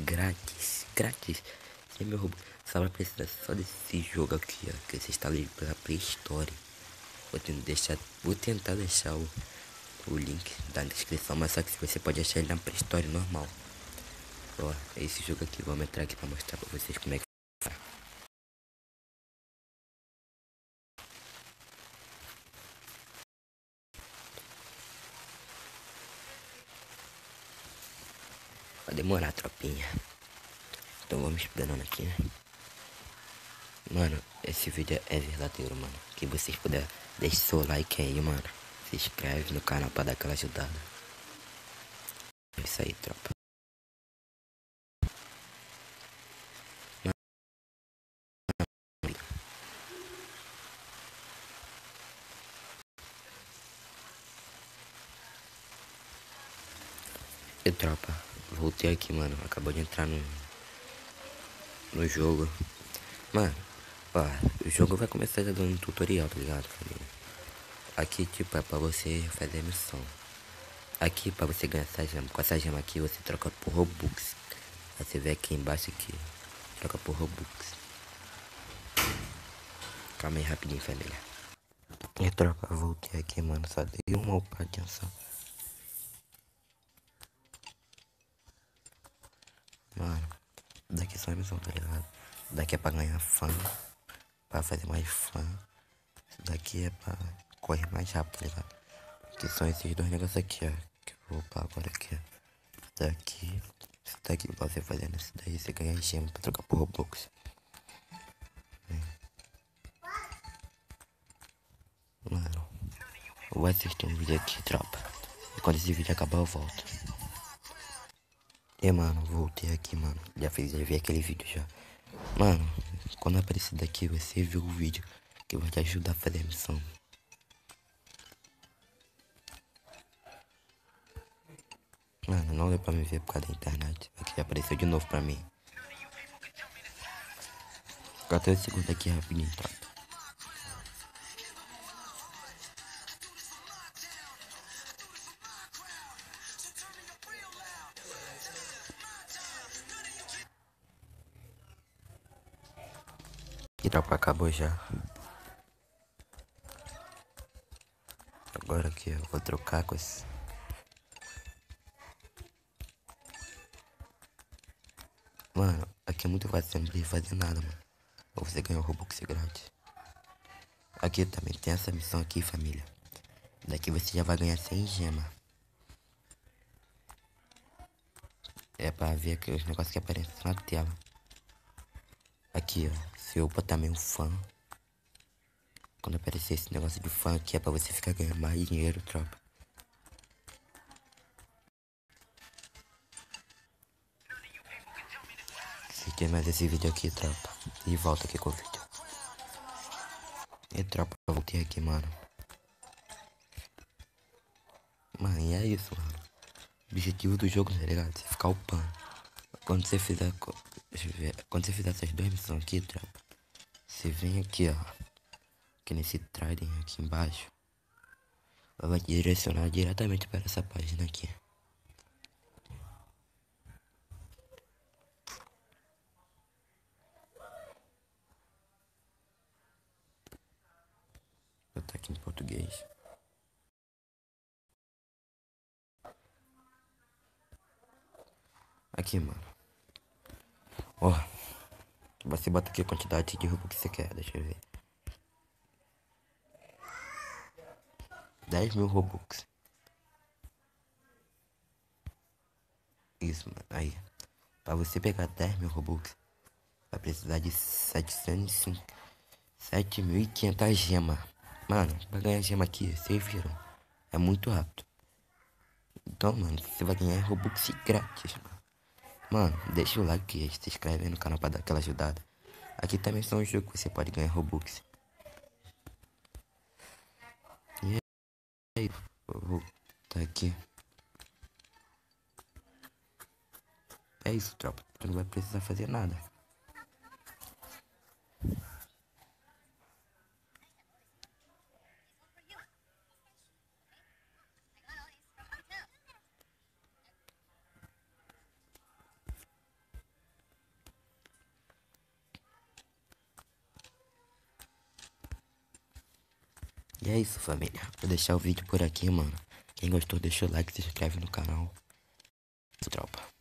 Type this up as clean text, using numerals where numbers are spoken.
grátis, grátis. Sem meu robô. Só vai precisar só desse jogo aqui, ó, que você está ali pela Play Store. Vou tentar deixar o link da descrição, mas só que você pode achar ele na Play Store normal. Ó, é esse jogo aqui. Vamos entrar aqui pra mostrar pra vocês como é que faz. Vai demorar, tropinha. Então vamos esperando aqui, né? Mano, esse vídeo é verdadeiro, mano. Que vocês puderem, deixe seu like aí, mano. Se inscreve no canal pra dar aquela ajudada. É isso aí, tropa. E tropa, voltei aqui, mano. Acabou de entrar no jogo. Mano, ó, o jogo vai começar já dando um tutorial, tá ligado, família? Aqui, tipo, é pra você fazer a missão. Aqui, pra você ganhar essa gema. Com essa gema aqui, você troca por Robux. Aí você vê aqui embaixo aqui. Troca por Robux. Calma aí, rapidinho, família. E tropa, voltei aqui, mano. Só dei uma upadinha só. Mano, daqui só a missão, tá ligado? Daqui é pra ganhar fã. Pra fazer mais fã. Isso daqui é pra correr mais rápido, tá ligado? Que são esses dois negócios aqui, ó. Que eu vou upar agora aqui, ó. Isso daqui, pra você fazendo isso daí, você ganha gema pra trocar por Roblox. Mano, eu vou assistir um vídeo aqui, tropa. E quando esse vídeo acabar, eu volto. E, mano, voltei aqui, mano. Já vi aquele vídeo já. Mano, quando aparecer daqui, você viu o vídeo que vai te ajudar a fazer a missão. Mano, não deu pra me ver por causa da internet. Aqui apareceu de novo pra mim. 14 segundos aqui rapidinho, tropa. E tropa, acabou já. Agora aqui eu vou trocar com esse. Mano, aqui é muito fácil, você não precisa fazer nada, mano. Ou você ganha o Robux grátis. Aqui também tem essa missão aqui, família. Daqui você já vai ganhar 100 gemas. É pra ver aqueles negócios que aparecem na tela. Aqui, ó. Você upa também um fã. Quando aparecer esse negócio de fã aqui, é pra você ficar ganhando mais dinheiro, tropa. Assiste mais esse vídeo aqui, tropa. E volta aqui com o vídeo. E tropa, eu voltei aqui, mano. Mano, e é isso, mano. O objetivo do jogo, tá ligado? Você ficar upando. Quando você fizer. Deixa eu ver. Quando você fizer essas duas missões aqui, tropa. Você vem aqui, ó. Aqui nesse Trident aqui embaixo. Ela vai te direcionar diretamente para essa página aqui. Eu tô aqui em português. Aqui, mano. Ó. Você bota aqui a quantidade de roupa que você quer. Deixa eu ver. 10.000 Robux. Isso, mano. Aí. Pra você pegar 10.000 Robux, vai precisar de 7.500 gemas. Mano, pra ganhar gema aqui, vocês viram. É muito rápido. Então, mano, você vai ganhar Robux grátis, mano. Mano, deixa o like, se inscreve aí no canal pra dar aquela ajudada. Aqui também são os jogos que você pode ganhar Robux. E aí, eu vou tá aqui. É isso, tropa. Tu não vai precisar fazer nada. E é isso, família. Vou deixar o vídeo por aqui, mano. Quem gostou, deixa o like, se inscreve no canal. Tropa.